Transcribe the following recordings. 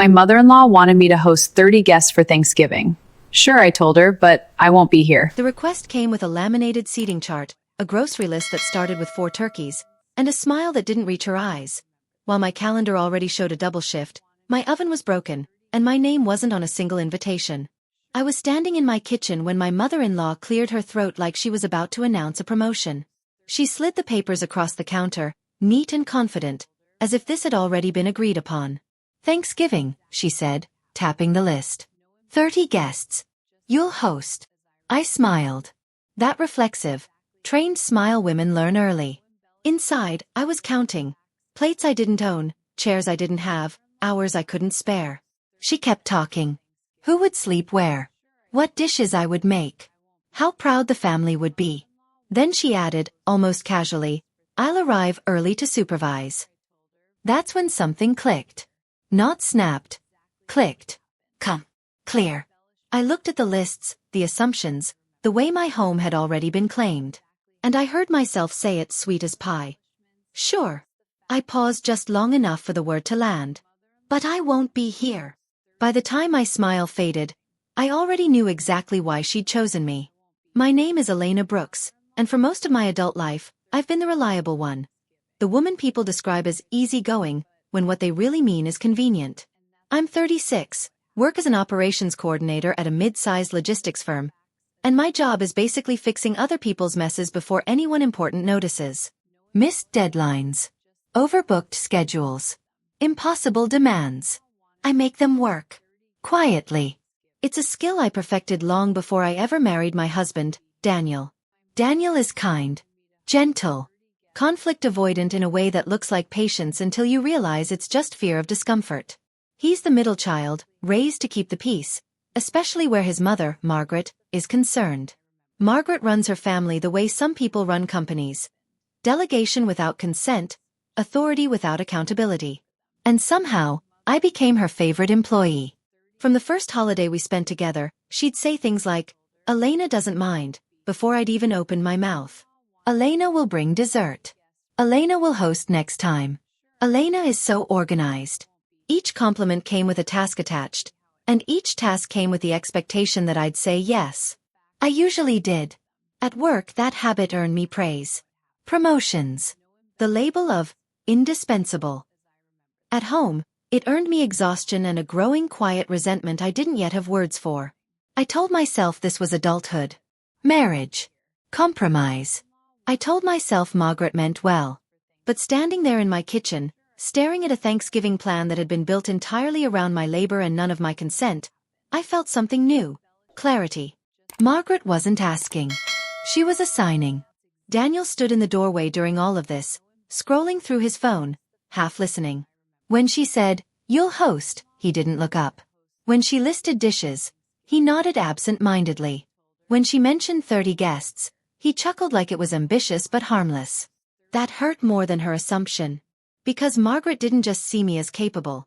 My mother-in-law wanted me to host 30 guests for Thanksgiving. Sure, I told her, but I won't be here. The request came with a laminated seating chart, a grocery list that started with 4 turkeys, and a smile that didn't reach her eyes. While my calendar already showed a double shift, my oven was broken, and my name wasn't on a single invitation. I was standing in my kitchen when my mother-in-law cleared her throat like she was about to announce a promotion. She slid the papers across the counter, neat and confident, as if this had already been agreed upon. "Thanksgiving," she said, tapping the list. 30 guests. You'll host. I smiled. That reflexive, trained smile women learn early. Inside, I was counting. Plates I didn't own, chairs I didn't have, hours I couldn't spare. She kept talking. Who would sleep where? What dishes I would make? How proud the family would be. Then she added, almost casually, "I'll arrive early to supervise." That's when something clicked. Not snapped. Clicked. Come. Clear. I looked at the lists, the assumptions, the way my home had already been claimed. And I heard myself say it sweet as pie. Sure. I paused just long enough for the word to land. But I won't be here. By the time my smile faded, I already knew exactly why she'd chosen me. My name is Elena Brooks, and for most of my adult life, I've been the reliable one. The woman people describe as easygoing, when what they really mean is convenient. I'm 36, work as an operations coordinator at a mid-sized logistics firm, and my job is basically fixing other people's messes before anyone important notices. Missed deadlines. Overbooked schedules. Impossible demands. I make them work. Quietly. It's a skill I perfected long before I ever married my husband, Daniel. Daniel is kind. Gentle. Conflict avoidant in a way that looks like patience until you realize it's just fear of discomfort. He's the middle child, raised to keep the peace, especially where his mother, Margaret, is concerned. Margaret runs her family the way some people run companies. Delegation without consent, authority without accountability. And somehow, I became her favorite employee. From the first holiday we spent together, she'd say things like, "Elena doesn't mind," before I'd even opened my mouth. "Elena will bring dessert. Elena will host next time. Elena is so organized." Each compliment came with a task attached, and each task came with the expectation that I'd say yes. I usually did. At work, that habit earned me praise. Promotions. The label of indispensable. At home, it earned me exhaustion and a growing quiet resentment I didn't yet have words for. I told myself this was adulthood. Marriage. Compromise. I told myself Margaret meant well. But standing there in my kitchen, staring at a Thanksgiving plan that had been built entirely around my labor and none of my consent, I felt something new. Clarity. Margaret wasn't asking. She was assigning. Daniel stood in the doorway during all of this, scrolling through his phone, half listening. When she said, "You'll host," he didn't look up. When she listed dishes, he nodded absent-mindedly. When she mentioned 30 guests, he chuckled like it was ambitious but harmless. That hurt more than her assumption. Because Margaret didn't just see me as capable.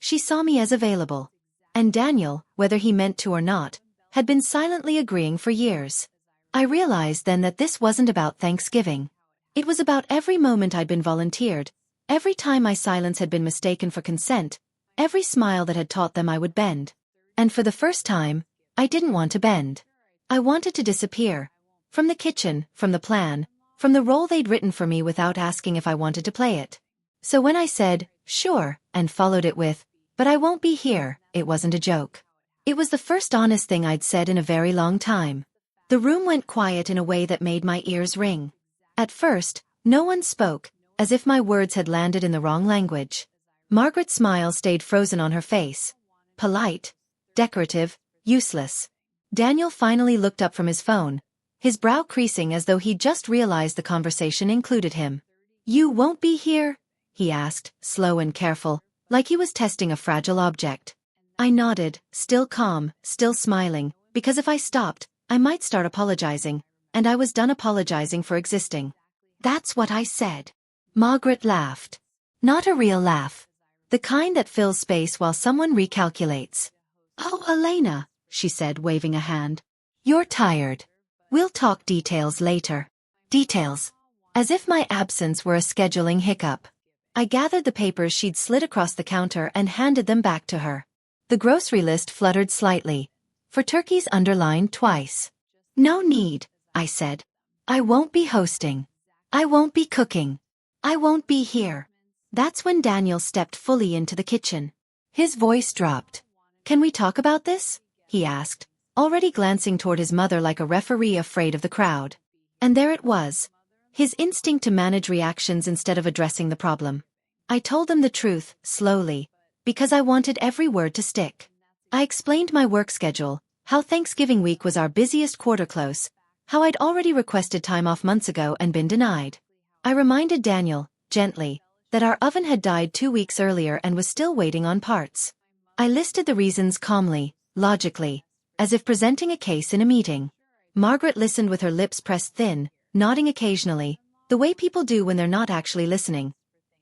She saw me as available. And Daniel, whether he meant to or not, had been silently agreeing for years. I realized then that this wasn't about Thanksgiving. It was about every moment I'd been volunteered, every time my silence had been mistaken for consent, every smile that had taught them I would bend. And for the first time, I didn't want to bend. I wanted to disappear. From the kitchen, from the plan, from the role they'd written for me without asking if I wanted to play it. So when I said, "Sure," and followed it with, "But I won't be here," it wasn't a joke. It was the first honest thing I'd said in a very long time. The room went quiet in a way that made my ears ring. At first, no one spoke, as if my words had landed in the wrong language. Margaret's smile stayed frozen on her face. Polite, decorative, useless. Daniel finally looked up from his phone, his brow creasing as though he'd just realized the conversation included him. "You won't be here?" he asked, slow and careful, like he was testing a fragile object. I nodded, still calm, still smiling, because if I stopped, I might start apologizing, and I was done apologizing for existing. "That's what I said." Margaret laughed. Not a real laugh. The kind that fills space while someone recalculates. "Oh, Elena," she said, waving a hand. "You're tired. We'll talk details later." Details. As if my absence were a scheduling hiccup. I gathered the papers she'd slid across the counter and handed them back to her. The grocery list fluttered slightly. For turkeys underlined twice. No need, I said. I won't be hosting. I won't be cooking. I won't be here. That's when Daniel stepped fully into the kitchen. His voice dropped. Can we talk about this? He asked, already glancing toward his mother like a referee afraid of the crowd. And there it was. His instinct to manage reactions instead of addressing the problem. I told him the truth, slowly, because I wanted every word to stick. I explained my work schedule, how Thanksgiving week was our busiest quarter close, how I'd already requested time off months ago and been denied. I reminded Daniel, gently, that our oven had died 2 weeks earlier and was still waiting on parts. I listed the reasons calmly, logically, as if presenting a case in a meeting. Margaret listened with her lips pressed thin, nodding occasionally, the way people do when they're not actually listening,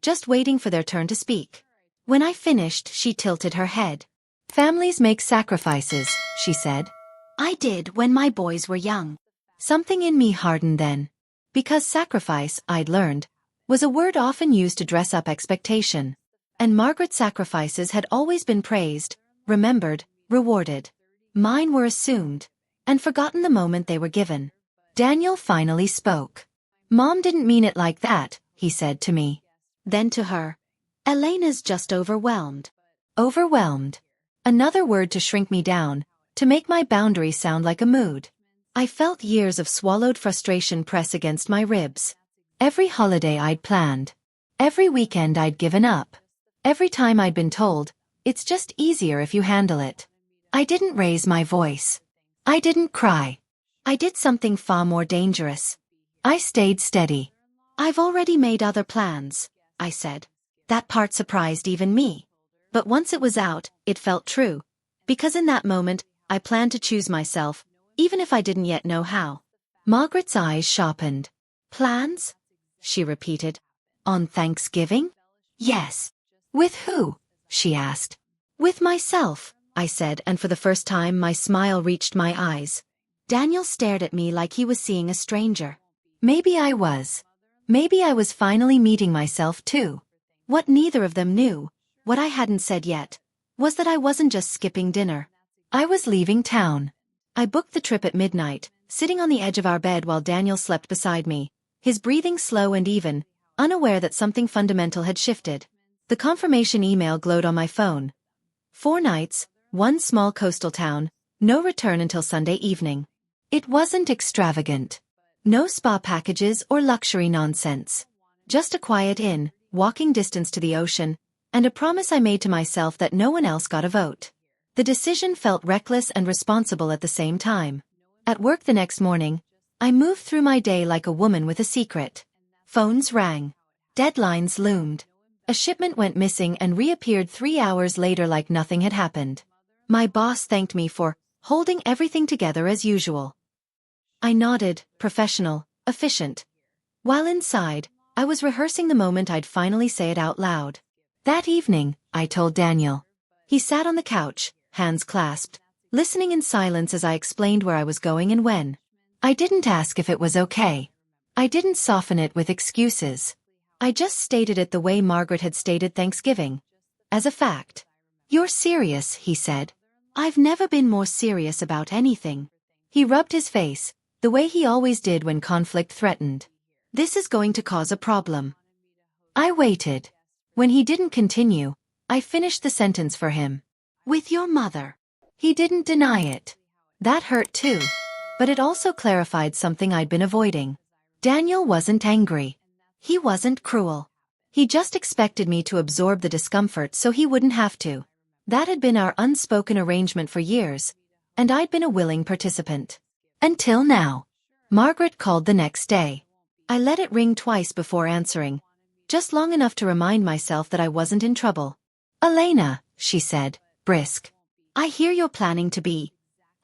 just waiting for their turn to speak. When I finished, she tilted her head. Families make sacrifices, she said. I did when my boys were young. Something in me hardened then. Because sacrifice, I'd learned, was a word often used to dress up expectation. And Margaret's sacrifices had always been praised, remembered, rewarded. Mine were assumed, and forgotten the moment they were given. Daniel finally spoke. Mom didn't mean it like that, he said to me. Then to her. Elena's just overwhelmed. Overwhelmed. Another word to shrink me down, to make my boundaries sound like a mood. I felt years of swallowed frustration press against my ribs. Every holiday I'd planned. Every weekend I'd given up. Every time I'd been told, it's just easier if you handle it. I didn't raise my voice. I didn't cry. I did something far more dangerous. I stayed steady. I've already made other plans, I said. That part surprised even me. But once it was out, it felt true. Because in that moment, I planned to choose myself, even if I didn't yet know how. Margaret's eyes sharpened. Plans? She repeated. On Thanksgiving? Yes. With who? She asked. With myself, I said, and for the first time my smile reached my eyes. Daniel stared at me like he was seeing a stranger. Maybe I was. Maybe I was finally meeting myself too. What neither of them knew, what I hadn't said yet, was that I wasn't just skipping dinner. I was leaving town. I booked the trip at midnight, sitting on the edge of our bed while Daniel slept beside me, his breathing slow and even, unaware that something fundamental had shifted. The confirmation email glowed on my phone. 4 nights, 1 small coastal town, no return until Sunday evening. It wasn't extravagant. No spa packages or luxury nonsense. Just a quiet inn, walking distance to the ocean, and a promise I made to myself that no one else got a vote. The decision felt reckless and responsible at the same time. At work the next morning, I moved through my day like a woman with a secret. Phones rang. Deadlines loomed. A shipment went missing and reappeared 3 hours later like nothing had happened. My boss thanked me for holding everything together as usual. I nodded, professional, efficient. While inside, I was rehearsing the moment I'd finally say it out loud. That evening, I told Daniel. He sat on the couch, hands clasped, listening in silence as I explained where I was going and when. I didn't ask if it was okay. I didn't soften it with excuses. I just stated it the way Margaret had stated Thanksgiving. As a fact. You're serious, he said. I've never been more serious about anything. He rubbed his face, the way he always did when conflict threatened. This is going to cause a problem. I waited. When he didn't continue, I finished the sentence for him. With your mother. He didn't deny it. That hurt too. But it also clarified something I'd been avoiding. Daniel wasn't angry. He wasn't cruel. He just expected me to absorb the discomfort so he wouldn't have to. That had been our unspoken arrangement for years, and I'd been a willing participant. Until now. Margaret called the next day. I let it ring twice before answering, just long enough to remind myself that I wasn't in trouble. Elena, she said, brisk. I hear you're planning to be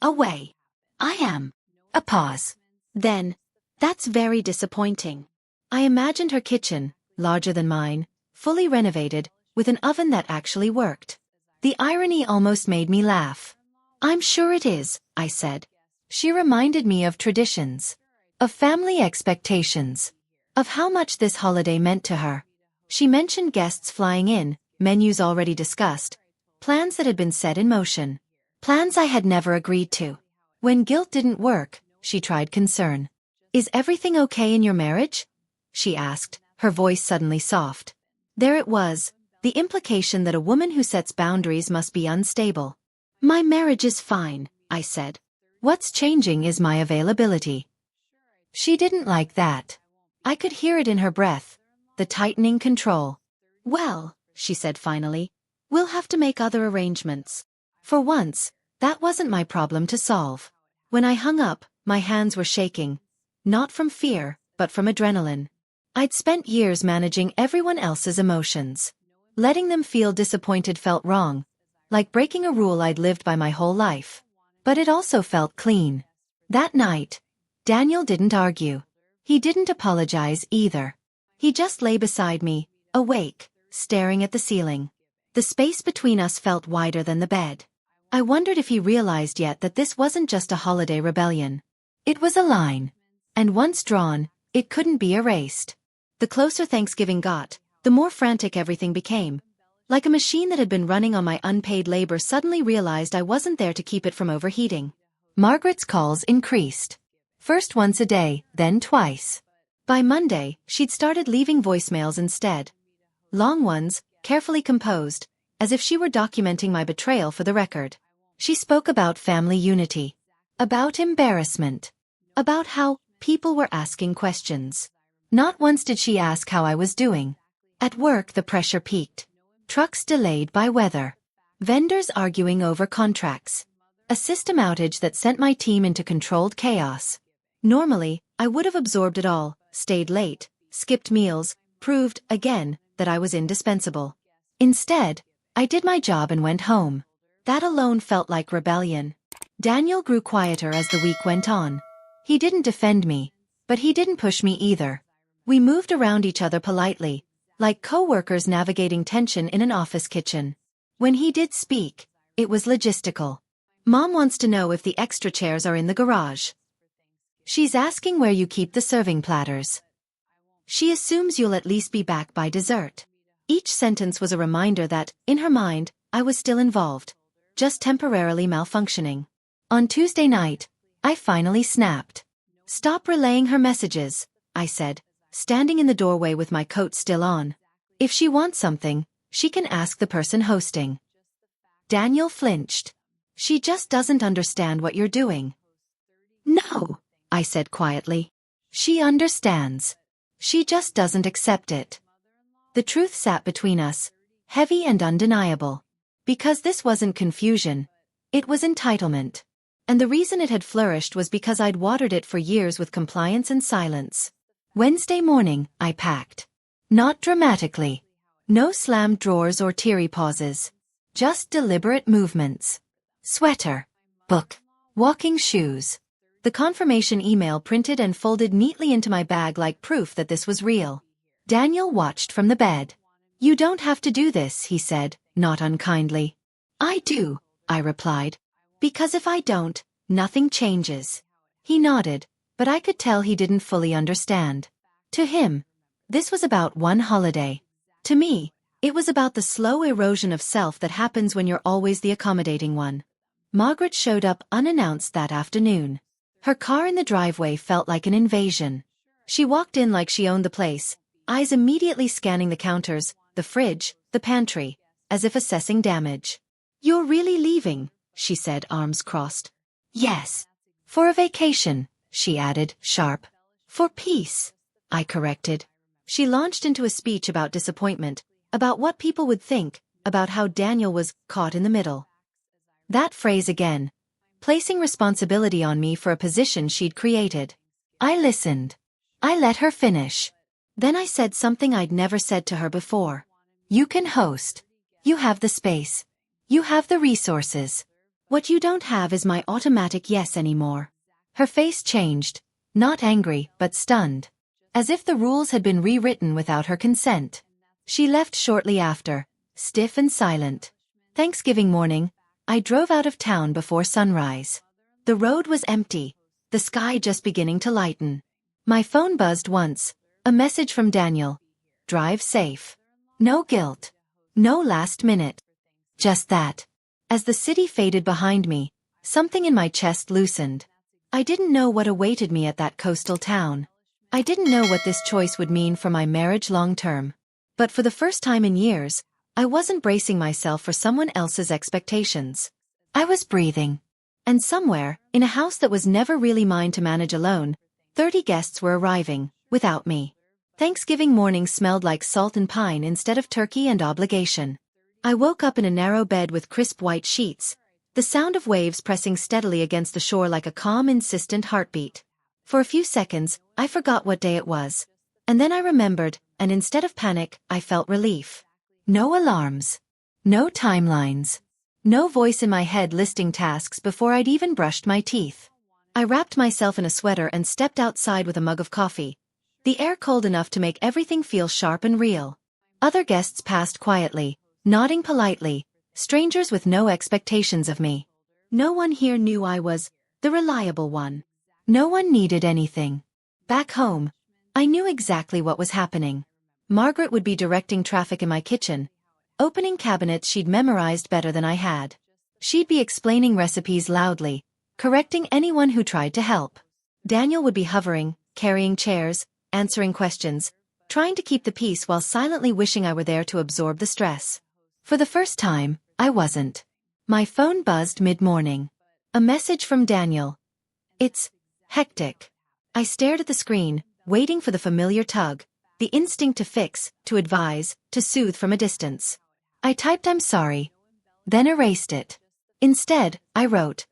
away. I am. A pause. Then, that's very disappointing. I imagined her kitchen, larger than mine, fully renovated, with an oven that actually worked. The irony almost made me laugh. I'm sure it is, I said. She reminded me of traditions, of family expectations, of how much this holiday meant to her. She mentioned guests flying in, menus already discussed, plans that had been set in motion. Plans I had never agreed to. When guilt didn't work, she tried concern. "Is everything okay in your marriage?" she asked, her voice suddenly soft. There it was, the implication that a woman who sets boundaries must be unstable. "My marriage is fine," I said. "What's changing is my availability." She didn't like that. I could hear it in her breath, the tightening control. "Well," she said finally, "we'll have to make other arrangements." For once, that wasn't my problem to solve. When I hung up, my hands were shaking. Not from fear, but from adrenaline. I'd spent years managing everyone else's emotions. Letting them feel disappointed felt wrong, like breaking a rule I'd lived by my whole life. But it also felt clean. That night, Daniel didn't argue. He didn't apologize either. He just lay beside me, awake, staring at the ceiling. The space between us felt wider than the bed. I wondered if he realized yet that this wasn't just a holiday rebellion. It was a line. And once drawn, it couldn't be erased. The closer Thanksgiving got, the more frantic everything became. Like a machine that had been running on my unpaid labor suddenly realized I wasn't there to keep it from overheating. Margaret's calls increased. First once a day, then twice. By Monday, she'd started leaving voicemails instead. Long ones, carefully composed, as if she were documenting my betrayal for the record. She spoke about family unity. About embarrassment. About how people were asking questions. Not once did she ask how I was doing. At work the pressure peaked. Trucks delayed by weather. Vendors arguing over contracts. A system outage that sent my team into controlled chaos. Normally, I would have absorbed it all, stayed late, skipped meals, proved, again, that I was indispensable. Instead, I did my job and went home. That alone felt like rebellion. Daniel grew quieter as the week went on. He didn't defend me, but he didn't push me either. We moved around each other politely, like co-workers navigating tension in an office kitchen. When he did speak, it was logistical. "Mom wants to know if the extra chairs are in the garage. She's asking where you keep the serving platters. She assumes you'll at least be back by dessert." Each sentence was a reminder that, in her mind, I was still involved, just temporarily malfunctioning. On Tuesday night, I finally snapped. "Stop relaying her messages," I said, standing in the doorway with my coat still on. "If she wants something, she can ask the person hosting." Daniel flinched. "She just doesn't understand what you're doing." "No," I said quietly. "She understands. She just doesn't accept it." The truth sat between us, heavy and undeniable. Because this wasn't confusion. It was entitlement. And the reason it had flourished was because I'd watered it for years with compliance and silence. Wednesday morning, I packed. Not dramatically. No slammed drawers or teary pauses. Just deliberate movements. Sweater. Book. Walking shoes. The confirmation email printed and folded neatly into my bag like proof that this was real. Daniel watched from the bed. "You don't have to do this," he said, not unkindly. "I do," I replied. "Because if I don't, nothing changes." He nodded, but I could tell he didn't fully understand. To him, this was about one holiday. To me, it was about the slow erosion of self that happens when you're always the accommodating one. Margaret showed up unannounced that afternoon. Her car in the driveway felt like an invasion. She walked in like she owned the place, eyes immediately scanning the counters, the fridge, the pantry, as if assessing damage. "You're really leaving?" she said, arms crossed. "Yes. For a vacation," she added, sharp. "For peace," I corrected. She launched into a speech about disappointment, about what people would think, about how Daniel was caught in the middle. That phrase again, placing responsibility on me for a position she'd created. I listened. I let her finish. Then I said something I'd never said to her before. "You can host. You have the space. You have the resources. What you don't have is my automatic yes anymore." Her face changed, not angry, but stunned. As if the rules had been rewritten without her consent. She left shortly after, stiff and silent. Thanksgiving morning, I drove out of town before sunrise. The road was empty, the sky just beginning to lighten. My phone buzzed once, a message from Daniel. drive safe. No guilt. No last minute. Just that. As the city faded behind me, something in my chest loosened. I didn't know what awaited me at that coastal town. I didn't know what this choice would mean for my marriage long term. But for the first time in years, I wasn't bracing myself for someone else's expectations. I was breathing. And somewhere, in a house that was never really mine to manage alone, 30 guests were arriving, without me. Thanksgiving morning smelled like salt and pine instead of turkey and obligation. I woke up in a narrow bed with crisp white sheets, the sound of waves pressing steadily against the shore like a calm, insistent heartbeat. For a few seconds, I forgot what day it was. And then I remembered, and instead of panic, I felt relief. No alarms. No timelines. No voice in my head listing tasks before I'd even brushed my teeth. I wrapped myself in a sweater and stepped outside with a mug of coffee, the air cold enough to make everything feel sharp and real. Other guests passed quietly, nodding politely, strangers with no expectations of me. No one here knew I was the reliable one. No one needed anything. Back home, I knew exactly what was happening. Margaret would be directing traffic in my kitchen, opening cabinets she'd memorized better than I had. She'd be explaining recipes loudly, correcting anyone who tried to help. Daniel would be hovering, carrying chairs, answering questions, trying to keep the peace while silently wishing I were there to absorb the stress. For the first time, I wasn't. My phone buzzed mid-morning. A message from Daniel. It's hectic. I stared at the screen, waiting for the familiar tug, the instinct to fix, to advise, to soothe from a distance. I typed "I'm sorry," then erased it. Instead, I wrote,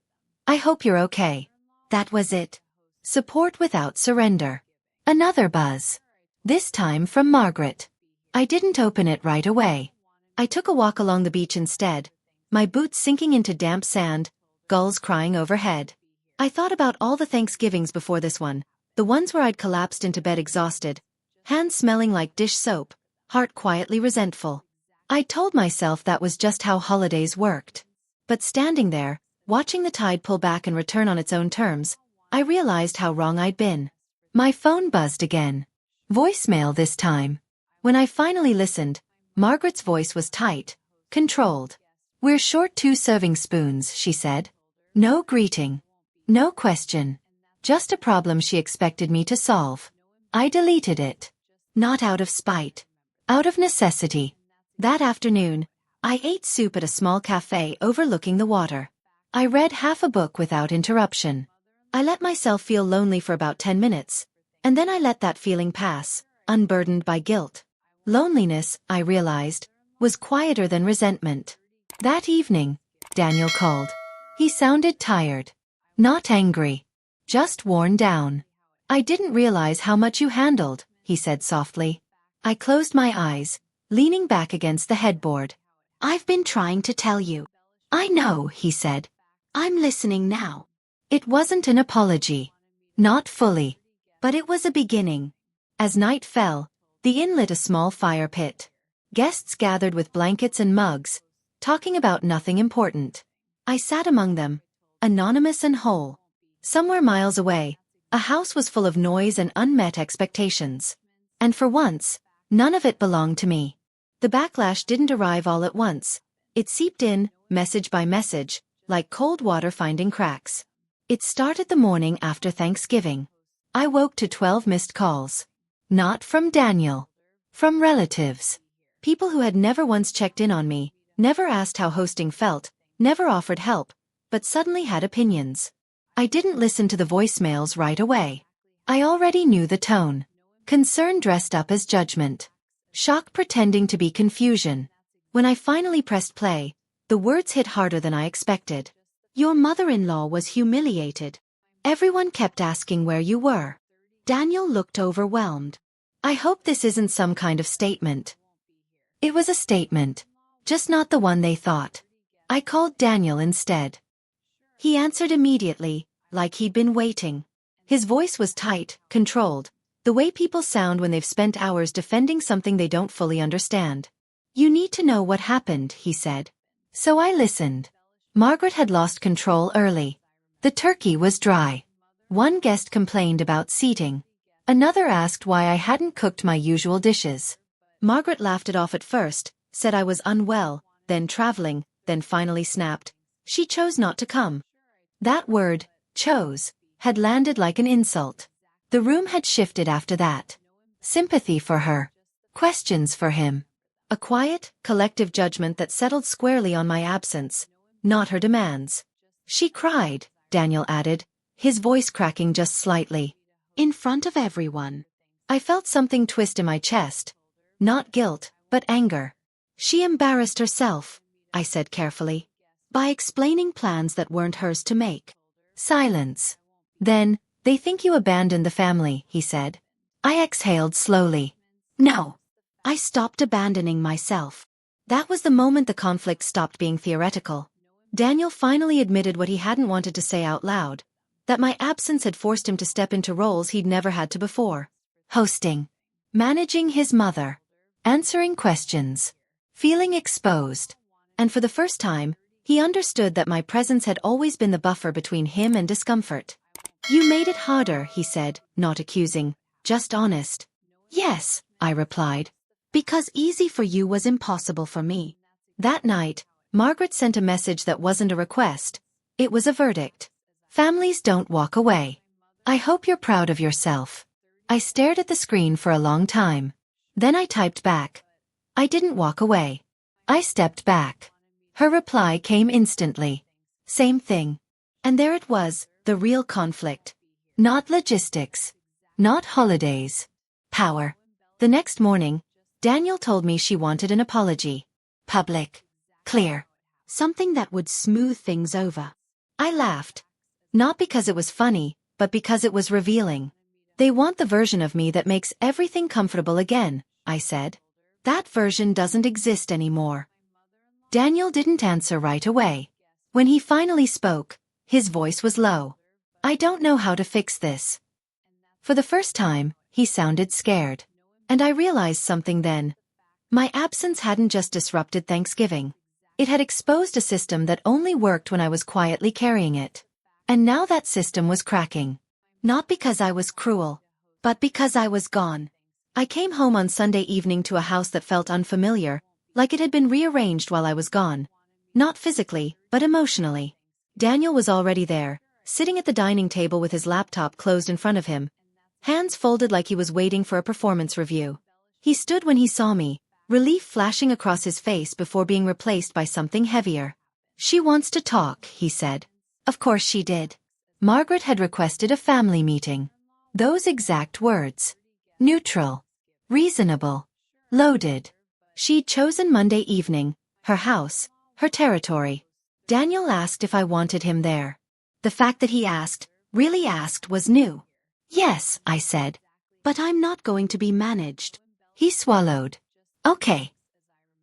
"I hope you're okay." That was it. Support without surrender. Another buzz. This time from Margaret. I didn't open it right away. I took a walk along the beach instead, my boots sinking into damp sand, gulls crying overhead. I thought about all the Thanksgivings before this one, the ones where I'd collapsed into bed exhausted, hands smelling like dish soap, heart quietly resentful. I told myself that was just how holidays worked. But standing there, watching the tide pull back and return on its own terms, I realized how wrong I'd been. My phone buzzed again. Voicemail this time. When I finally listened, Margaret's voice was tight, controlled. "We're short 2 serving spoons," she said. No greeting. No question. Just a problem she expected me to solve. I deleted it. Not out of spite. Out of necessity. That afternoon, I ate soup at a small cafe overlooking the water. I read half a book without interruption. I let myself feel lonely for about 10 minutes, and then I let that feeling pass, unburdened by guilt. Loneliness, I realized, was quieter than resentment. That evening, Daniel called. He sounded tired. Not angry. Just worn down. "I didn't realize how much you handled," he said softly. I closed my eyes, leaning back against the headboard. "I've been trying to tell you." "I know," he said. "I'm listening now." It wasn't an apology. Not fully. But it was a beginning. As night fell, the inn lit a small fire pit. Guests gathered with blankets and mugs, talking about nothing important. I sat among them, anonymous and whole. Somewhere miles away, a house was full of noise and unmet expectations. And for once, none of it belonged to me. The backlash didn't arrive all at once. It seeped in, message by message, like cold water finding cracks. It started the morning after Thanksgiving. I woke to 12 missed calls. Not from Daniel. From relatives. People who had never once checked in on me, never asked how hosting felt, never offered help, but suddenly had opinions. I didn't listen to the voicemails right away. I already knew the tone. Concern dressed up as judgment. Shock pretending to be confusion. When I finally pressed play, the words hit harder than I expected. "Your mother-in-law was humiliated. Everyone kept asking where you were." Daniel looked overwhelmed. "I hope this isn't some kind of statement." It was a statement. Just not the one they thought. I called Daniel instead. He answered immediately, like he'd been waiting. His voice was tight, controlled, the way people sound when they've spent hours defending something they don't fully understand. "You need to know what happened," he said. So I listened. Margaret had lost control early. The turkey was dry. One guest complained about seating. Another asked why I hadn't cooked my usual dishes. Margaret laughed it off at first, said I was unwell, then traveling, then finally snapped. She chose not to come. That word, chose, had landed like an insult. The room had shifted after that. Sympathy for her. Questions for him. A quiet, collective judgment that settled squarely on my absence, not her demands. She cried, Daniel added, his voice cracking just slightly. In front of everyone. I felt something twist in my chest. Not guilt, but anger. She embarrassed herself, I said carefully, by explaining plans that weren't hers to make. Silence. Then, they think you abandoned the family, he said. I exhaled slowly. No. I stopped abandoning myself. That was the moment the conflict stopped being theoretical. Daniel finally admitted what he hadn't wanted to say out loud, that my absence had forced him to step into roles he'd never had to before. Hosting. Managing his mother. Answering questions. Feeling exposed. And for the first time, he understood that my presence had always been the buffer between him and discomfort. You made it harder, he said, not accusing, just honest. Yes, I replied. Because easy for you was impossible for me. That night, Margaret sent a message that wasn't a request. It was a verdict. Families don't walk away. I hope you're proud of yourself. I stared at the screen for a long time. Then I typed back. I didn't walk away. I stepped back. Her reply came instantly. Same thing. And there it was, the real conflict. Not logistics. Not holidays. Power. The next morning, Daniel told me she wanted an apology. Public. Clear. Something that would smooth things over. I laughed. Not because it was funny, but because it was revealing. They want the version of me that makes everything comfortable again, I said. That version doesn't exist anymore. Daniel didn't answer right away. When he finally spoke, his voice was low. I don't know how to fix this. For the first time, he sounded scared. And I realized something then. My absence hadn't just disrupted Thanksgiving. It had exposed a system that only worked when I was quietly carrying it. And now that system was cracking. Not because I was cruel, but because I was gone. I came home on Sunday evening to a house that felt unfamiliar, like it had been rearranged while I was gone. Not physically, but emotionally. Daniel was already there, sitting at the dining table with his laptop closed in front of him, hands folded like he was waiting for a performance review. He stood when he saw me, relief flashing across his face before being replaced by something heavier. She wants to talk, he said. Of course she did. Margaret had requested a family meeting. Those exact words. Neutral. Reasonable. Loaded. She'd chosen Monday evening, her house, her territory. Daniel asked if I wanted him there. The fact that he asked, really asked, was new. Yes, I said. But I'm not going to be managed. He swallowed. Okay.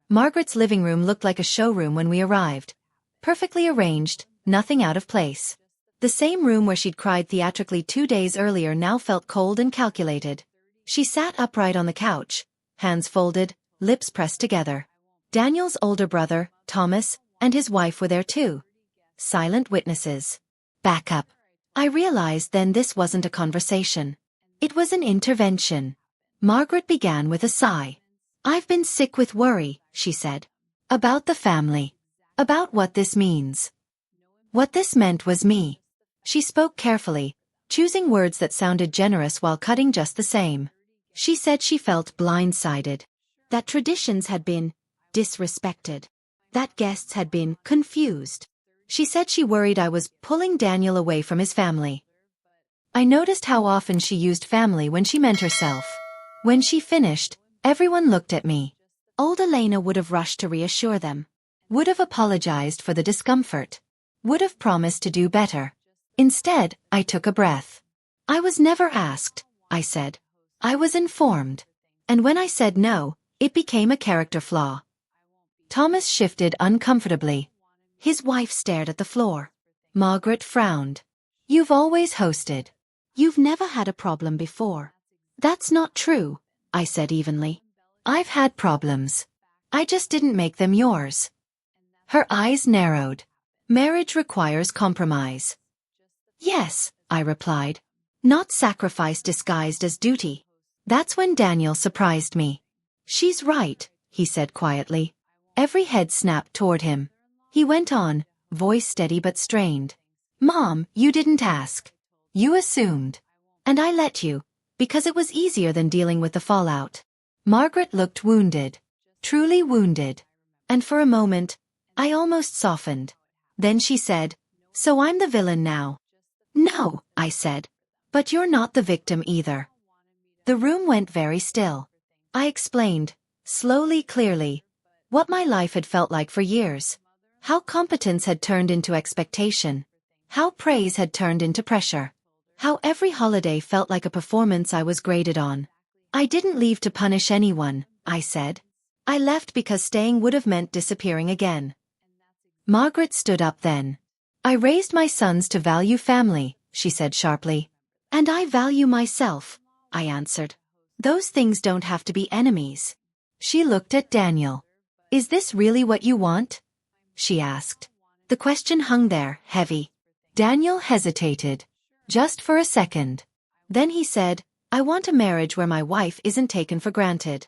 Margaret's living room looked like a showroom when we arrived. Perfectly arranged, nothing out of place. The same room where she'd cried theatrically 2 days earlier now felt cold and calculated. She sat upright on the couch, hands folded, lips pressed together. Daniel's older brother, Thomas, and his wife were there too. Silent witnesses. Back up. I realized then this wasn't a conversation. It was an intervention. Margaret began with a sigh. I've been sick with worry, she said. About the family. About what this means. What this meant was me. She spoke carefully, choosing words that sounded generous while cutting just the same. She said she felt blindsided. That traditions had been disrespected. That guests had been confused. She said she worried I was pulling Daniel away from his family. I noticed how often she used family when she meant herself. When she finished, everyone looked at me. Old Elena would have rushed to reassure them. Would have apologized for the discomfort. Would have promised to do better. Instead, I took a breath. I was never asked, I said. I was informed. And when I said no, it became a character flaw. Thomas shifted uncomfortably. His wife stared at the floor. Margaret frowned. You've always hosted. You've never had a problem before. That's not true, I said evenly. I've had problems. I just didn't make them yours. Her eyes narrowed. Marriage requires compromise. Yes, I replied. Not sacrifice disguised as duty. That's when Daniel surprised me. She's right, he said quietly. Every head snapped toward him. He went on, voice steady but strained. Mom, you didn't ask. You assumed. And I let you, because it was easier than dealing with the fallout. Margaret looked wounded. Truly wounded. And for a moment, I almost softened. Then she said, so I'm the villain now. No, I said. But you're not the victim either. The room went very still. I explained, slowly, clearly, what my life had felt like for years. How competence had turned into expectation. How praise had turned into pressure. How every holiday felt like a performance I was graded on. I didn't leave to punish anyone, I said. I left because staying would have meant disappearing again. Margaret stood up then. I raised my sons to value family, she said sharply. And I value myself, I answered. Those things don't have to be enemies. She looked at Daniel. Is this really what you want? She asked. The question hung there, heavy. Daniel hesitated. Just for a second. Then he said, I want a marriage where my wife isn't taken for granted.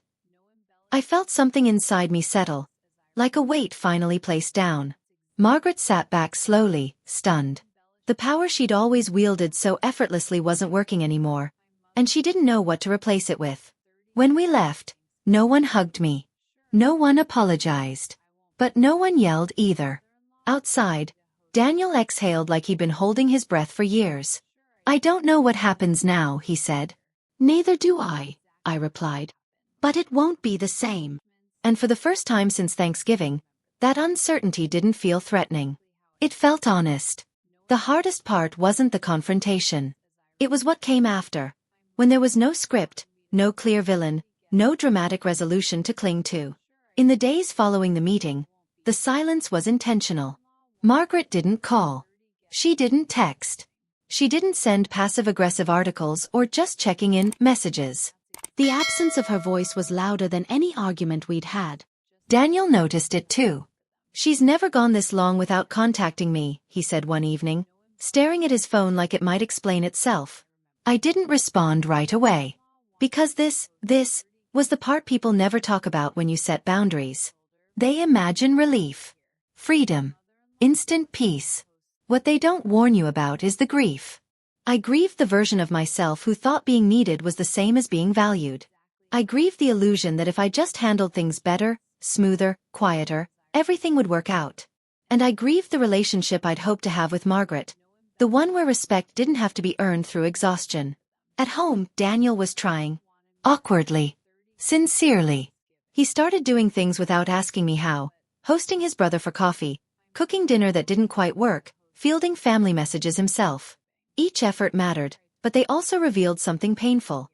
I felt something inside me settle, like a weight finally placed down. Margaret sat back slowly, stunned. The power she'd always wielded so effortlessly wasn't working anymore, and she didn't know what to replace it with. When we left, no one hugged me. No one apologized. But no one yelled either. Outside, Daniel exhaled like he'd been holding his breath for years. I don't know what happens now, he said. Neither do I replied. But it won't be the same. And for the first time since Thanksgiving, that uncertainty didn't feel threatening. It felt honest. The hardest part wasn't the confrontation. It was what came after, when there was no script, no clear villain, no dramatic resolution to cling to. In the days following the meeting, the silence was intentional. Margaret didn't call. She didn't text. She didn't send passive-aggressive articles or just checking in messages. The absence of her voice was louder than any argument we'd had. Daniel noticed it too. She's never gone this long without contacting me, he said one evening, staring at his phone like it might explain itself. I didn't respond right away. Because this was the part people never talk about when you set boundaries. They imagine relief, freedom, instant peace. What they don't warn you about is the grief. I grieved the version of myself who thought being needed was the same as being valued. I grieved the illusion that if I just handled things better, smoother, quieter, everything would work out. And I grieved the relationship I'd hoped to have with Margaret, the one where respect didn't have to be earned through exhaustion. At home, Daniel was trying. Awkwardly. Sincerely. He started doing things without asking me how, hosting his brother for coffee, cooking dinner that didn't quite work, fielding family messages himself. Each effort mattered, but they also revealed something painful.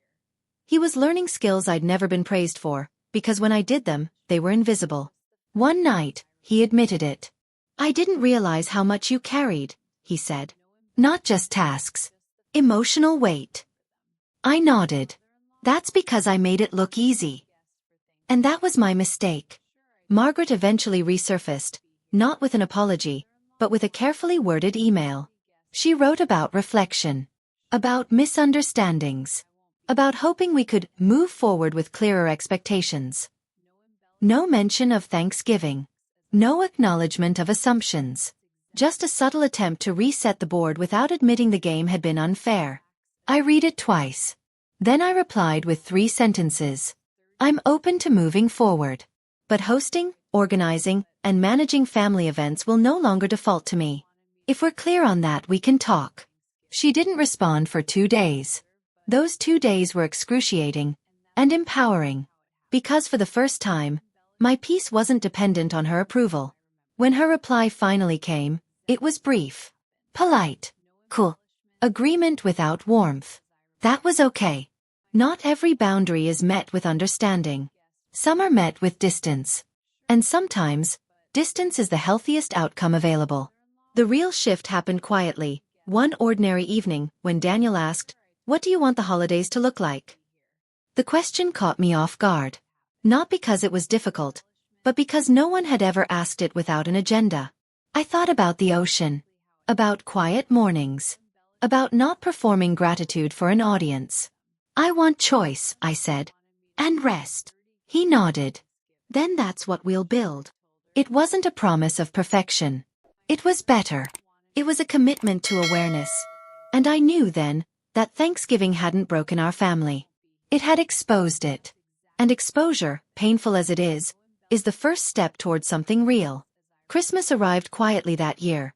He was learning skills I'd never been praised for, because when I did them, they were invisible. One night, he admitted it. I didn't realize how much you carried, he said. Not just tasks. Emotional weight. I nodded. That's because I made it look easy. And that was my mistake. Margaret eventually resurfaced, not with an apology, but with a carefully worded email. She wrote about reflection, about misunderstandings, about hoping we could move forward with clearer expectations. No mention of Thanksgiving. No acknowledgement of assumptions. Just a subtle attempt to reset the board without admitting the game had been unfair. I read it twice. Then I replied with 3 sentences. I'm open to moving forward. But hosting, organizing, and managing family events will no longer default to me. If we're clear on that, we can talk. She didn't respond for 2 days. Those 2 days were excruciating and empowering. Because for the first time, my peace wasn't dependent on her approval. When her reply finally came, it was brief. Polite. Cool. Agreement without warmth. That was okay. Not every boundary is met with understanding. Some are met with distance. And sometimes, distance is the healthiest outcome available. The real shift happened quietly, one ordinary evening, when Daniel asked, "What do you want the holidays to look like?" The question caught me off guard. Not because it was difficult, but because no one had ever asked it without an agenda. I thought about the ocean. About quiet mornings. About not performing gratitude for an audience. I want choice, I said. And rest. He nodded. Then that's what we'll build. It wasn't a promise of perfection. It was better. It was a commitment to awareness. And I knew then that Thanksgiving hadn't broken our family. It had exposed it. And exposure, painful as it is the first step towards something real. Christmas arrived quietly that year.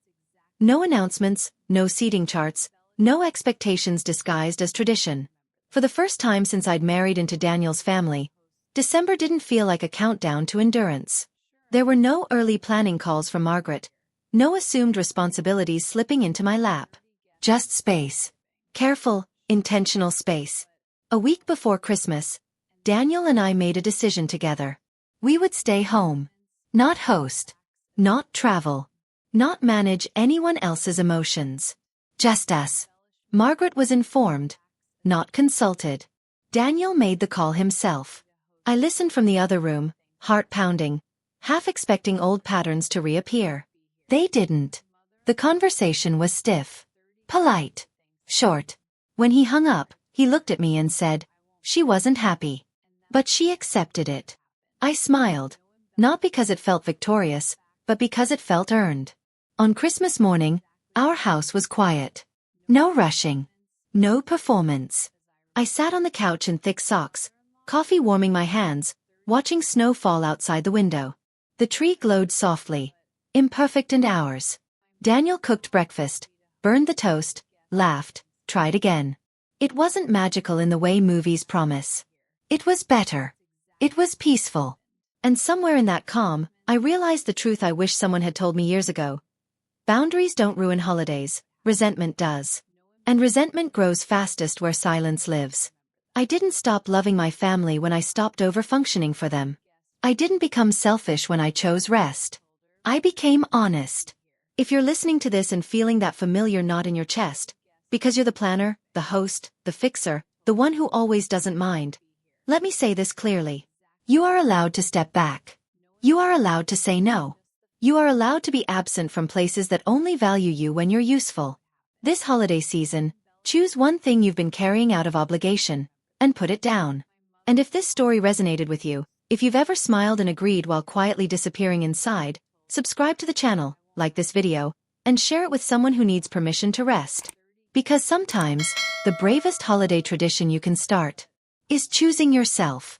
No announcements, no seating charts, no expectations disguised as tradition. For the first time since I'd married into Daniel's family, December didn't feel like a countdown to endurance. There were no early planning calls from Margaret, no assumed responsibilities slipping into my lap. Just space. Careful, intentional space. A week before Christmas, Daniel and I made a decision together. We would stay home. Not host. Not travel. Not manage anyone else's emotions. Just us. Margaret was informed, not consulted. Daniel made the call himself. I listened from the other room, heart pounding, half expecting old patterns to reappear. They didn't. The conversation was stiff. Polite. Short. When he hung up, he looked at me and said, she wasn't happy. But she accepted it. I smiled. Not because it felt victorious, but because it felt earned. On Christmas morning, our house was quiet. No rushing. No performance. I sat on the couch in thick socks, coffee warming my hands, watching snow fall outside the window. The tree glowed softly, imperfect and ours. Daniel cooked breakfast, burned the toast, laughed, tried again. It wasn't magical in the way movies promise. It was better. It was peaceful. And somewhere in that calm, I realized the truth I wish someone had told me years ago. Boundaries don't ruin holidays, resentment does. And resentment grows fastest where silence lives. I didn't stop loving my family when I stopped over-functioning for them. I didn't become selfish when I chose rest. I became honest. If you're listening to this and feeling that familiar knot in your chest, because you're the planner, the host, the fixer, the one who always doesn't mind, let me say this clearly. You are allowed to step back. You are allowed to say no. You are allowed to be absent from places that only value you when you're useful. This holiday season, choose one thing you've been carrying out of obligation, and put it down. And if this story resonated with you, if you've ever smiled and agreed while quietly disappearing inside, subscribe to the channel, like this video, and share it with someone who needs permission to rest. Because sometimes, the bravest holiday tradition you can start is choosing yourself.